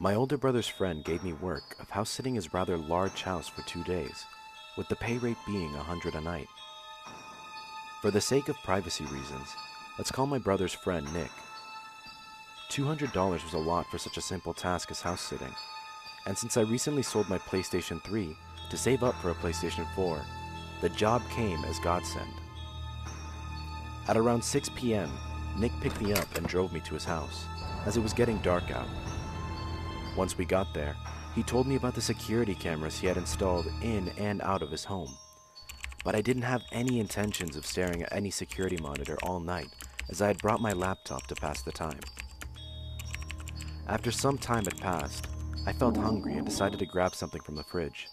My older brother's friend gave me work of house sitting his rather large house for 2 days, with the pay rate being $100 a night. For the sake of privacy reasons, let's call my brother's friend Nick. $200 was a lot for such a simple task as house sitting, and since I recently sold my PlayStation 3 to save up for a PlayStation 4, the job came as godsend. At around 6 p.m., Nick picked me up and drove me to his house, as it was getting dark out. Once we got there, he told me about the security cameras he had installed in and out of his home. But I didn't have any intentions of staring at any security monitor all night, as I had brought my laptop to pass the time. After some time had passed, I felt hungry and decided to grab something from the fridge.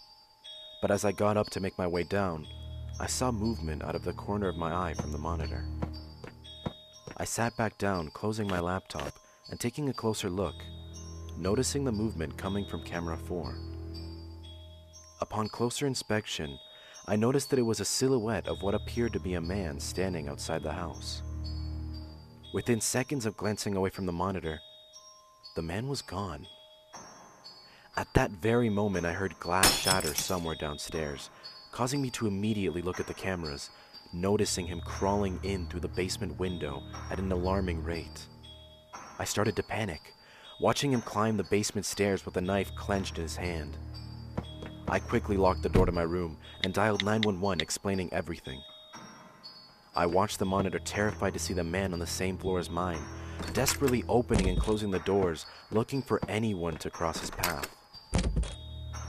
But as I got up to make my way down, I saw movement out of the corner of my eye from the monitor. I sat back down, closing my laptop and taking a closer look, noticing the movement coming from camera 4. Upon closer inspection, I noticed that it was a silhouette of what appeared to be a man standing outside the house. Within seconds of glancing away from the monitor, the man was gone. At that very moment, I heard glass shatter somewhere downstairs, causing me to immediately look at the cameras, noticing him crawling in through the basement window at an alarming rate. I started to panic, watching him climb the basement stairs with a knife clenched in his hand. I quickly locked the door to my room and dialed 911, explaining everything. I watched the monitor, terrified to see the man on the same floor as mine, desperately opening and closing the doors, looking for anyone to cross his path.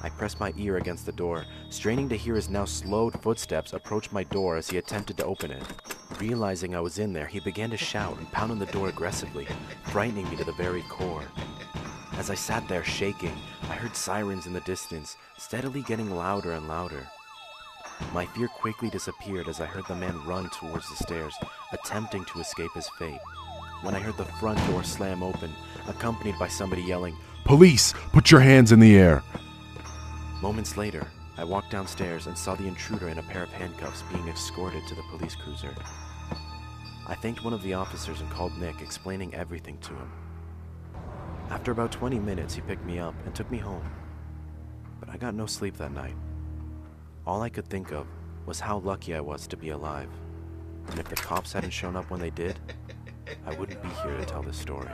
I pressed my ear against the door, straining to hear his now slowed footsteps approach my door as he attempted to open it. Realizing I was in there, he began to shout and pound on the door aggressively, frightening me to the very core. As I sat there shaking, I heard sirens in the distance, steadily getting louder and louder. My fear quickly disappeared as I heard the man run towards the stairs, attempting to escape his fate, when I heard the front door slam open, accompanied by somebody yelling, "Police, put your hands in the air!" Moments later, I walked downstairs and saw the intruder in a pair of handcuffs being escorted to the police cruiser. I thanked one of the officers and called Nick, explaining everything to him. After about 20 minutes, he picked me up and took me home. But I got no sleep that night. All I could think of was how lucky I was to be alive. And if the cops hadn't shown up when they did, I wouldn't be here to tell this story.